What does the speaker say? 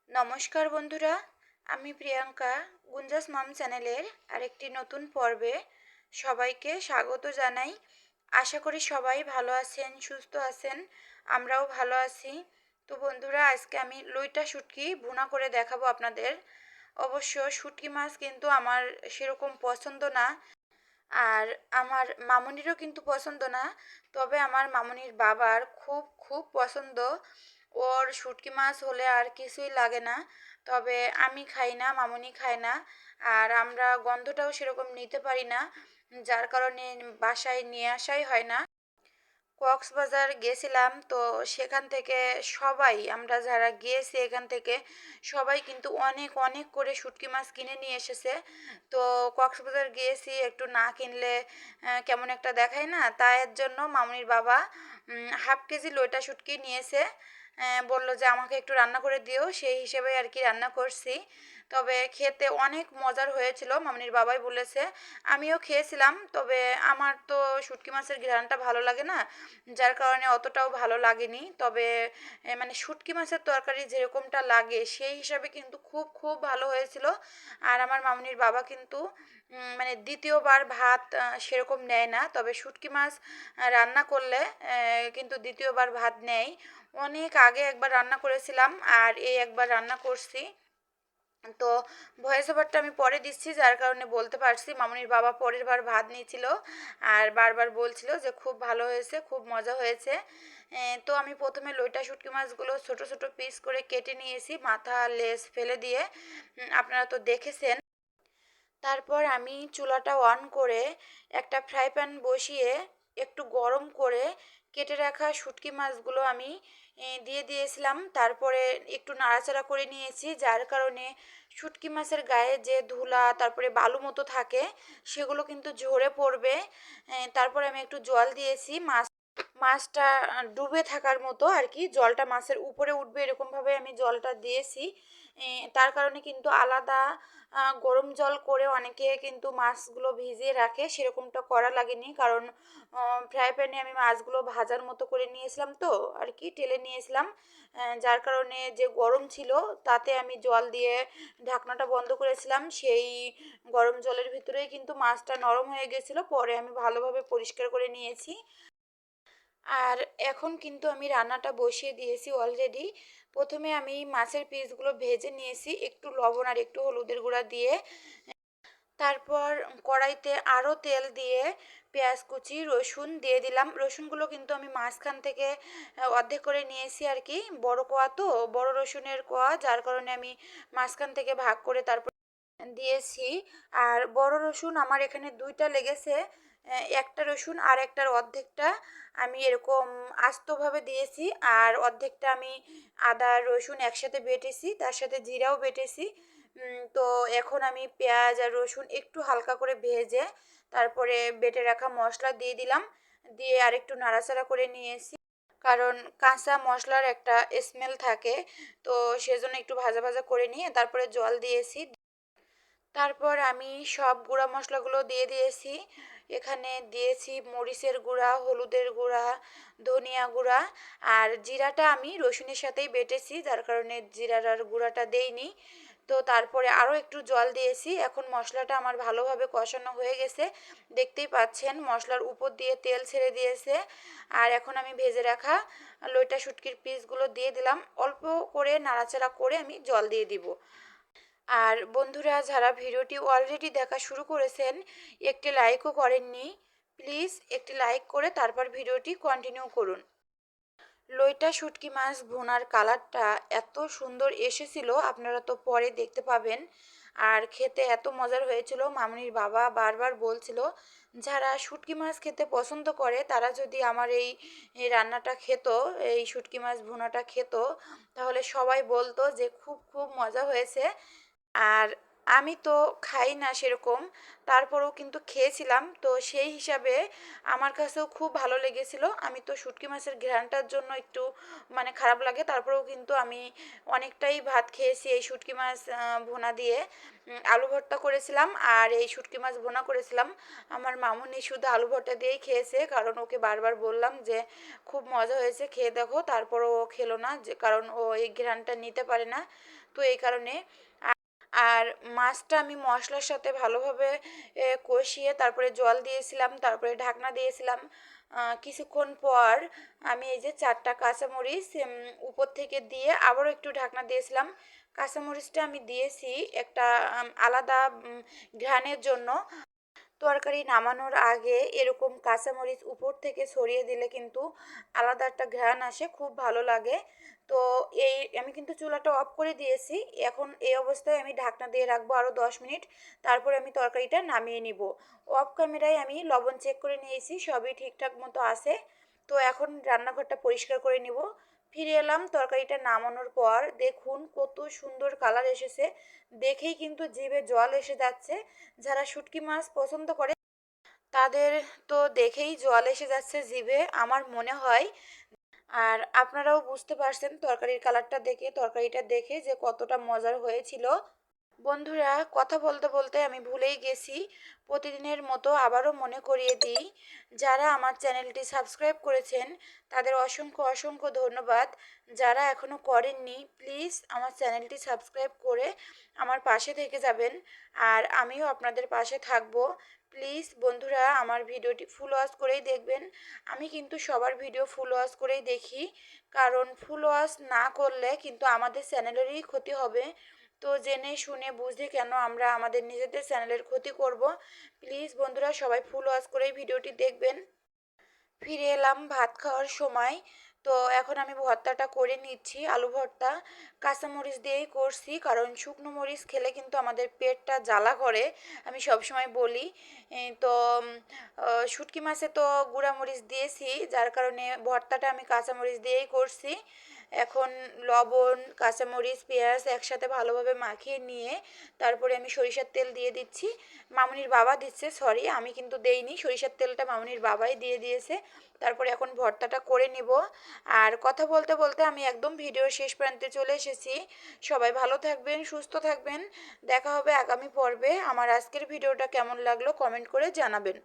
নমস্কার বন্ধুরা, আমি প্রিয়াঙ্কা গুঞ্জাস মম চ্যানেলের আরেকটি নতুন পর্বে সবাইকে স্বাগত জানাই। আশা করি সবাই ভালো আছেন, সুস্থ আছেন। আমরাও ভালো আছি। তো বন্ধুরা, আজকে আমি লইটা শুটকি ভুনা করে দেখাবো আপনাদের। অবশ্য শুটকি মাছ কিন্তু আমার সেরকম পছন্দ না, আর আমার মামুনিরও কিন্তু পছন্দ না। তবে আমার মামুনির বাবার খুব খুব পছন্দ। ওর শুটকি মাছ হলে আর কিছুই লাগে না। তবে আমি খাই না, মামুনি খায় না। আর আমরা গন্ধটাও সেরকম নিতে পারি না, যার কারণে বাসায় নিয়ে আসাই হয় না। কক্সবাজার গেছিলাম, তো সেখান থেকে সবাই, আমরা যারা গিয়েছি এখান থেকে সবাই কিন্তু অনেক অনেক করে শুটকি মাছ কিনে নিয়ে এসেছে। তো কক্সবাজার গিয়েছি, একটু না কিনলে কেমন একটা দেখায় না, তাই এর জন্য মামুনির বাবা হাফ কেজি লইটা শুটকি নিয়েছে। বললো যে আমাকে একটু রান্না করে দিও, সেই হিসেবে আর কি রান্না করছি। তবে খেতে অনেক মজার হয়েছিল, মামনির বাবাই বলেছে। আমিও খেয়েছিলাম, তবে আমার তো শুটকি মাছের ঘ্রাণটা ভালো লাগে না, যার কারণে অতটাও ভালো লাগেনি। তবে মানে শুটকি মাছের তরকারি যেরকমটা লাগে সেই হিসাবে কিন্তু খুব খুব ভালো হয়েছিল। আর আমার মামনির বাবা কিন্তু মানে দ্বিতীয়বার ভাত সেরকম নেয় না, তবে শুটকি মাছ রান্না করলে কিন্তু দ্বিতীয়বার ভাত নেয়। অনেক আগে একবার রান্না করেছিলাম, আর এই একবার রান্না করছি। তো ভয়েস ওভারটা আমি পরে দিচ্ছি, যার কারণে বলতে পারছি। মামুনির বাবা পরের বার ভাত নিয়েছিল আর বারবার বলছিল যে খুব ভালো হয়েছে, খুব মজা হয়েছে। তো আমি প্রথমে লইটা শুটকি মাছগুলো ছোট ছোট পিস করে কেটে নিয়েছি, মাথা লেজ ফেলে দিয়ে। আপনারা তো দেখেছেন। তারপর আমি চুলাটা অন করে একটা ফ্রাই প্যান বসিয়ে একটু গরম করে কেটে রাখা শুটকি মাছগুলো আমি দিয়ে দিয়েছিলাম। তারপরে একটু নাড়াচাড়া করে নিয়েছি, যার কারণে শুটকি মাছের গায়ে যে ধুলা তারপরে বালু মতো থাকে সেগুলো কিন্তু ঝরে পড়বে। তারপরে আমি একটু জল দিয়েছি, মাছটা ডুবে থাকার মতো আর কি, জলটা মাছের উপরে উঠবে এরকমভাবে আমি জলটা দিয়েছি। তার কারণে কিন্তু আলাদা গরম জল করে অনেকে কিন্তু মাছগুলো ভিজিয়ে রাখে, সেরকমটা করা লাগেনি। কারণ ফ্রাই প্যানে আমি মাছগুলো ভাজার মতো করে নিয়েছিলাম, তো আর কি টেলে নিয়েছিলাম। যার কারণে যে গরম ছিল তাতে আমি জল দিয়ে ঢাকনাটা বন্ধ করেছিলাম। সেই গরম জলের ভিতরেই কিন্তু মাছটা নরম হয়ে গেছিলো, পরে আমি ভালোভাবে পরিষ্কার করে নিয়েছি। আর এখন কিন্তু আমি রান্নাটা বসিয়ে দিয়েছি অলরেডি। প্রথমে আমি মাছের পিসগুলো ভেজে নিয়েছি একটু লবণ আর একটু হলুদের গুঁড়া দিয়ে। তারপর কড়াইতে আরও তেল দিয়ে পেঁয়াজ কুচি রসুন দিয়ে দিলাম। রসুনগুলো কিন্তু আমি মাঝখান থেকে অর্ধেক করে নিয়েছি আর কি, বড় কোয়া তো, বড় রসুনের কোয়া, যার কারণে আমি মাঝখান থেকে ভাগ করে তারপর দিয়েছি। আর বড় রসুন আমার এখানে দুইটা লেগেছে। একটা রসুন আর একটার অর্ধেকটা আমি এরকম আস্তভাবে দিয়েছি, আর অর্ধেকটা আমি আদা রসুন একসাথে বেটেছি, তার সাথে জিরাও বেটেছি। তো এখন আমি পেঁয়াজ আর রসুন একটু হালকা করে ভেজে তারপরে বেটে রাখা মশলা দিয়ে দিলাম, দিয়ে আরেকটু নাড়াচাড়া করে নিয়েছি। কারণ কাঁচা মশলার একটা স্মেল থাকে, তো সেজন্য একটু ভাজা ভাজা করে নিয়ে তারপরে জল দিয়েছি। তারপর আমি সব গুঁড়া মশলাগুলো দিয়ে দিয়েছি। এখানে দিয়েছি মরিচের গুঁড়া, হলুদের গুঁড়া, ধনিয়া গুঁড়া, আর জিরাটা আমি রসুনের সাথেই বেটেছি, যার কারণে জিরার আর গুঁড়াটা দেইনি। তো তারপরে আরও একটু জল দিয়েছি। এখন মশলাটা আমার ভালোভাবে কষানো হয়ে গেছে, দেখতেই পাচ্ছেন মশলার উপর দিয়ে তেল ছেড়ে দিয়েছে। আর এখন আমি ভেজে রাখা লইটা শুটকির পিসগুলো দিয়ে দিলাম, অল্প করে নাড়াচাড়া করে আমি জল দিয়ে দিব। আর বন্ধুরা, যারা ভিডিওটি অলরেডি দেখা শুরু করেছেন একটি লাইকও করেননি, প্লিজ একটি লাইক করে তারপর ভিডিওটি কন্টিনিউ করুন। লইটা শুটকি মাছ ভুনার কালারটা এত সুন্দর এসেছিল, আপনারা তো পরে দেখতে পাবেন। আর খেতে এত মজার হয়েছিল, মামনির বাবা বারবার বলছিল যারা শুটকি মাছ খেতে পছন্দ করে তারা যদি আমার এই রান্নাটা খেত, এই শুটকি মাছ ভুনাটা খেত, তাহলে সবাই বলতো যে খুব খুব মজা হয়েছে। আর আমি তো খাই না সেরকম, তারপরেও কিন্তু খেয়েছিলাম, তো সেই হিসাবে আমার কাছেও খুব ভালো লেগেছিল। আমি তো শুটকি মাছের ঘ্রাণটার জন্য একটু মানে খারাপ লাগে, তারপরেও কিন্তু আমি অনেকটাই ভাত খেয়েছি এই শুটকি মাছ ভুনা দিয়ে। আলু ভর্তা করেছিলাম আর এই শুটকি মাছ ভুনা করেছিলাম। আমার মামুনি শুধু আলু ভর্তা দিয়েই খেয়েছে, কারণ ওকে বারবার বললাম যে খুব মজা হয়েছে খেয়ে দেখো, তারপরও ও খেলো না, যে কারণ ও এই ঘ্রাণটা নিতে পারে না। তো এই কারণে আর মাছটা আমি মশলার সাথে ভালোভাবে কষিয়ে তারপরে জল দিয়েছিলাম, তারপরে ঢাকনা দিয়েছিলাম। কিছুক্ষণ পর আমি এই যে 4টা কাঁচামরিচ উপর থেকে দিয়ে আবারও একটু ঢাকনা দিয়েছিলাম। কাঁচামরিচটা আমি দিয়েছি একটা আলাদা ঘ্রাণের জন্য। তরকারি নামানোর আগে এরকম কাঁচামরিচ উপর থেকে ছড়িয়ে দিলে কিন্তু আলাদা একটা ঘ্রাণ আসে, খুব ভালো লাগে। তো এই আমি কিন্তু চুলাটা অফ করে দিয়েছি। এখন এই অবস্থায় আমি ঢাকনা দিয়ে রাখবো আরও 10 মিনিট, তারপরে আমি তরকারিটা নামিয়ে নিব। অফ ক্যামেরায় আমি লবণ চেক করে নিয়েছি, সবই ঠিকঠাক মতো আছে। তো এখন রান্নাঘরটা পরিষ্কার করে নিব। ফিরে এলাম তরকারিটা নামানোর পর, দেখুন কত সুন্দর কালার এসেছে, দেখেই কিন্তু জিভে জল এসে যাচ্ছে। যারা শুটকি মাছ পছন্দ করে তাদের তো দেখেই জল এসে যাচ্ছে জিভে আমার মনে হয়। আর আপনারাও বুঝতে পারছেন তরকারির কালারটা দেখে, তরকারিটা দেখে যে কতটা মজার হয়েছিল। বন্ধুরা, কথা বলতে বলতে আমি ভুলেই গেছি, প্রতিদিনের মতো আবারও মনে করিয়ে দিই, যারা আমার চ্যানেলটি সাবস্ক্রাইব করেছেন তাদের অসংখ্য অসংখ্য ধন্যবাদ। যারা এখনও করেননি প্লিজ আমার চ্যানেলটি সাবস্ক্রাইব করে আমার পাশে থেকে যাবেন, আর আমিও আপনাদের পাশে থাকবো। প্লিজ বন্ধুরা, আমার ভিডিওটি ফুল ওয়াচ করেই দেখবেন। আমি কিন্তু সবার ভিডিও ফুল ওয়াচ করেই দেখি, কারণ ফুল ওয়াচ না করলে কিন্তু আমাদের চ্যানেলেরই ক্ষতি হবে। তো জেনে শুনে বুঝে কেন আমরা আমাদের নিজেদের চ্যানেলের ক্ষতি করব। প্লিজ বন্ধুরা, সবাই ফুল ওয়াচ করেই ভিডিওটি দেখবেন। ফিরে এলাম ভাত খাওয়ার সময়। তো এখন আমি ভর্তাটা করে নিচ্ছি, আলু ভর্তা কাঁচামরিচ দিয়েই করছি, কারণ শুকনো মরিচ খেলে কিন্তু আমাদের পেটটা জ্বালা করে, আমি সবসময় বলি। তো শুটকি মাছে তো গুঁড়া মরিচ দিয়েছি, যার কারণে ভর্তাটা আমি কাঁচামরিচ দিয়েই করছি। এখন লবণ, কাঁচামরিচ, পেঁয়াজ একসাথে ভালোভাবে মাখিয়ে নিয়ে তারপরে আমি সরিষার তেল দিয়ে দিচ্ছি। মামুনির বাবা দিচ্ছে, সরি আমি কিন্তু দেইনি, সরিষার তেলটা মামুনির বাবাই দিয়ে দিয়েছে। তারপরে এখন ভর্তাটা করে নিব। আর কথা বলতে বলতে আমি একদম ভিডিওর শেষ প্রান্তে চলে এসেছি। সবাই ভালো থাকবেন, সুস্থ থাকবেন। দেখা হবে আগামী পর্বে। আমার আজকের ভিডিওটা কেমন লাগলো কমেন্ট করে জানাবেন।